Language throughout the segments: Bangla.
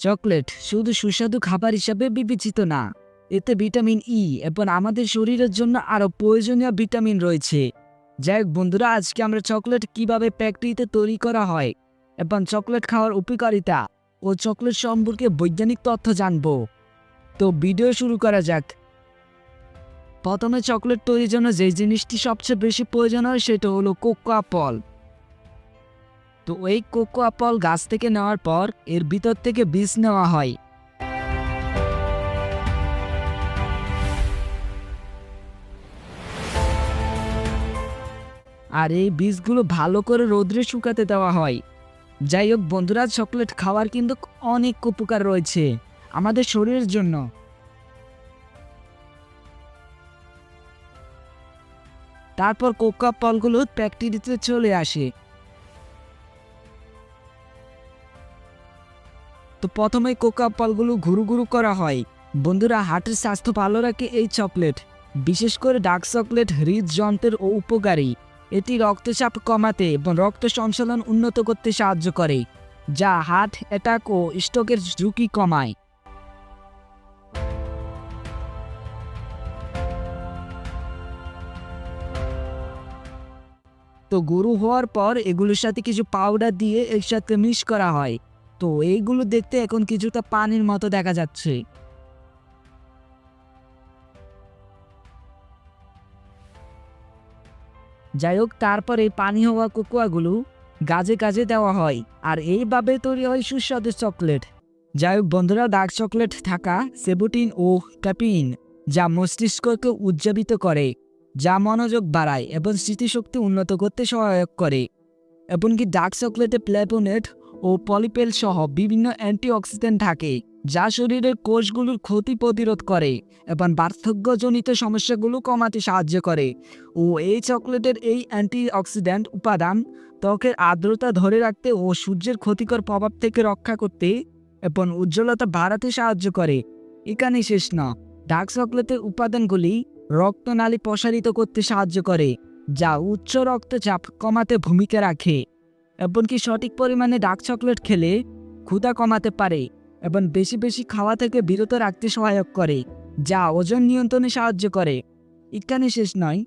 চকলেট শুধু সুস্বাদু খাবার হিসাবে বিবেচিত না, এতে ভিটামিন ই এবং আমাদের শরীরের জন্য আরও প্রয়োজনীয় ভিটামিন রয়েছে। যাই হোক বন্ধুরা, আজকে আমরা চকলেট কিভাবে ফ্যাক্টরিতে তৈরি করা হয় এবং চকলেট খাওয়ার উপকারিতা ও চকলেট সম্পর্কে বৈজ্ঞানিক তথ্য জানব। তো ভিডিও শুরু করা যাক। প্রথমে চকলেট তৈরির জন্য যে জিনিসটি সবচেয়ে বেশি প্রয়োজন হয় সেটা হলো কোকোয়া ফল। তো এই কোকোয়া ফল গাছ থেকে নেওয়ার পর এর ভিতর থেকে বীজ নেওয়া হয়। আর এই বীজগুলো ভালো করে রোদ্রে শুকাতে দেওয়া হয়। যাই হোক বন্ধুরা, চকলেট খাওয়ার কিন্তু অনেক উপকার রয়েছে আমাদের শরীরের জন্য। তারপর কোকোয়া ফলগুলো ফ্যাক্টরিতে চলে আসে। তো প্রথমে কোকোয়া ফলগুলো ঘুরু ঘুরু করা হয়। বন্ধুরা, হার্টের স্বাস্থ্য ভালো রাখে এই চকলেট, বিশেষ করে ডার্ক চকলেট হৃদযন্ত্রের ও উপকারী। এটি রক্তচাপ কমাতে এবং রক্ত সঞ্চালন উন্নত করতে সাহায্য করে, যা হার্ট অ্যাটাক ও স্ট্রোকের ঝুঁকি কমায়। তো গুঁড়ো হওয়ার পর এগুলোর সাথে কিছু পাউডার দিয়ে একসাথে মিক্স করা হয়। তো এইগুলো দেখতে এখন কিছুটা পানির মতো দেখা যাচ্ছে। যাই হোক, তারপর এই পানি হওয়া কোকোয়াগুলো গাছে গাছে দেওয়া হয়, আর এইভাবে তৈরি হয় সুস্বাদু চকলেট। যাই হোক বন্ধুরা, ডার্ক চকলেট থাকা সেবুটিন ও ক্যাফিন, যা মস্তিষ্ককে উজ্জীবিত করে, যা মনোযোগ বাড়ায় এবং স্মৃতিশক্তি উন্নত করতে সহায়ক করে। এমনকি ডার্ক চকলেটে ফ্ল্যাভোনেট ও পলিপেল সহ বিভিন্ন অ্যান্টিঅক্সিডেন্ট থাকে, যা শরীরের কোষগুলোর ক্ষতি প্রতিরোধ করে এবং বার্ধক্যজনিত সমস্যাগুলো কমাতে সাহায্য করে। ও এই চকলেটের এই অ্যান্টিঅক্সিডেন্ট উপাদান ত্বকের আর্দ্রতা ধরে রাখতে ও সূর্যের ক্ষতিকর প্রভাব থেকে রক্ষা করতে এবং উজ্জ্বলতা বাড়াতে সাহায্য করে। এখানেই শেষ না, ডার্ক চকলেটের উপাদানগুলি রক্তনালী প্রসারিত করতে সাহায্য করে, যা উচ্চ রক্তচাপ কমাতে ভূমিকা রাখে। এমনকি সঠিক পরিমাণে ডার্ক চকলেট খেলে ক্ষুধা কমাতে পারে এবং বেশি বেশি খাওয়া থেকে বিরত রাখতে সহায়ক করে, যা ওজন নিয়ন্ত্রণে সাহায্য করে। এখানে শেষ নয়,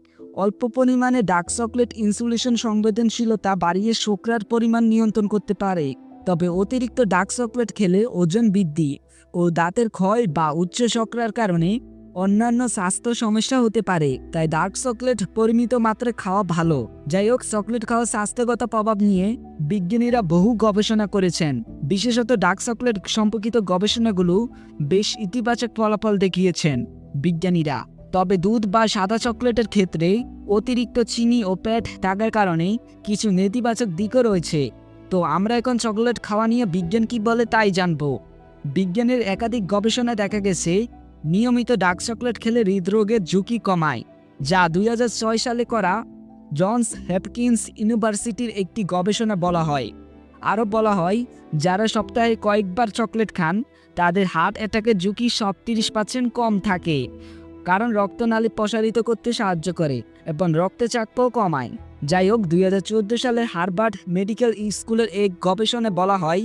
অল্প পরিমাণে ডার্ক চকলেট ইনসুলেশন সংবেদনশীলতা বাড়িয়ে শর্করার পরিমাণ নিয়ন্ত্রণ করতে পারে। তবে অতিরিক্ত ডার্ক চকলেট খেলে ওজন বৃদ্ধি ও দাঁতের ক্ষয় বা উচ্চ শর্করার কারণে অন্যান্য স্বাস্থ্য সমস্যা হতে পারে। তাই ডার্ক চকলেট পরিমিত মাত্রায় খাওয়া ভালো। যাই হোক, চকলেট খাওয়ার স্বাস্থ্যগত প্রভাব নিয়ে বিজ্ঞানীরা বহু গবেষণা করেছেন। বিশেষত ডার্ক চকলেট সম্পর্কিত গবেষণাগুলো বেশ ইতিবাচক ফলাফল দেখিয়েছেন বিজ্ঞানীরা। তবে দুধ বা সাদা চকলেটের ক্ষেত্রে অতিরিক্ত চিনি ও ফ্যাট থাকার কারণে কিছু নেতিবাচক দিকও রয়েছে। তো আমরা এখন চকলেট খাওয়া নিয়ে বিজ্ঞান কি বলে তাই জানবো। বিজ্ঞানের একাধিক গবেষণায় দেখা গেছে নিয়মিত ডার্ক চকলেট খেলে হৃদরোগের ঝুঁকি কমায়, যা 2006 সালে করা জনস হপকিন্স ইউনিভার্সিটির একটি গবেষণা বলা হয়। আরও বলা হয়, যারা সপ্তাহে কয়েকবার চকলেট খান তাদের হার্ট অ্যাটাকের ঝুঁকি 30% কম থাকে, কারণ রক্তনালী প্রসারিত করতে সাহায্য করে এবং রক্তচাপও কমায়। যাই হোক, 2014 সালে হার্ভার্ড মেডিকেল স্কুলের এক গবেষণায় বলা হয়,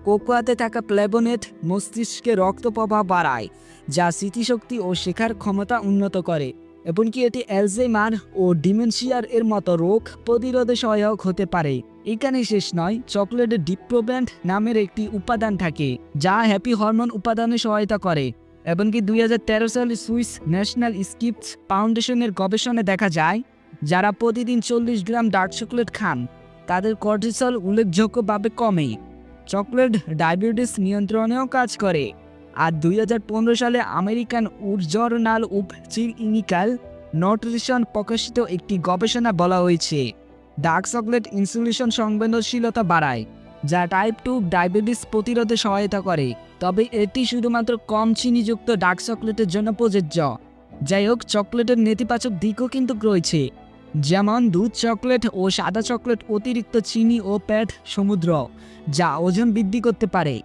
কোকোয়াতে থাকা ফ্ল্যাভোনেট মস্তিষ্কে রক্ত প্রবাহ বাড়ায়, যা স্মৃতিশক্তি ও শেখার ক্ষমতা উন্নত করে। এমনকি এটি অ্যালজাইমার ও ডিমেনশিয়ার এর মতো রোগ প্রতিরোধে সহায়ক হতে পারে। এখানে শেষ নয়, চকলেটে ডিপ্রোভ্যান্ট নামের একটি উপাদান থাকে, যা হ্যাপি হরমোন উপাদানে সহায়তা করে। এমনকি 2013 সালে সুইস ন্যাশনাল স্কিপস ফাউন্ডেশনের গবেষণায় দেখা যায়, যারা প্রতিদিন 40 গ্রাম ডার্ক চকলেট খান তাদের কর্টিসল উল্লেখযোগ্যভাবে কমে। চকলেট ডায়াবেটিস নিয়ন্ত্রণেও কাজ করে। আর 2015 সালে American journal of clinical nutrition প্রকাশিত একটি গবেষণা বলা হয়েছে, ডার্ক চকলেট ইনসুলেশন সংবেদনশীলতা বাড়ায়, যা টাইপ 2 ডায়াবেটিস প্রতিরোধে সহায়তা করে। তবে এটি শুধুমাত্র কম চিনিযুক্ত ডার্ক চকলেটের জন্য প্রযোজ্য। যাই হোক, চকলেটের নেতিবাচক দিকও কিন্তু রয়েছে, যেমন দুধ চকলেট ও সাদা চকলেট অতিরিক্ত চিনি ও ফ্যাট সমুদ্র, যা ওজন বৃদ্ধি করতে পারে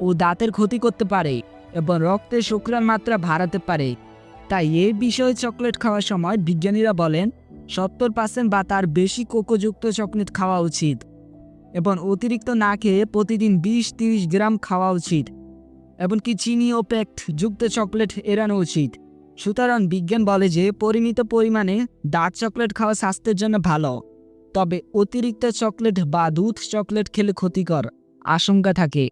ও দাঁতের ক্ষতি করতে পারে এবং রক্তে শর্করার মাত্রা বাড়াতে পারে। তাই এই বিষয়ে চকলেট খাওয়ার সময় বিজ্ঞানীরা বলেন 70% বা তার বেশি কোকোযুক্ত চকলেট খাওয়া উচিত এবং অতিরিক্ত না খেয়ে প্রতিদিন 20-30 গ্রাম খাওয়া উচিত। এমনকি চিনি ও প্যাকড যুক্ত চকলেট এড়ানো উচিত। সুতরাং বিজ্ঞান বলে যে পরিমিত পরিমাণে ডার্ক চকলেট খাওয়া স্বাস্থ্যের জন্য ভালো, তবে অতিরিক্ত চকলেট বা দুধ চকলেট খেলে ক্ষতিকর আশঙ্কা থাকে।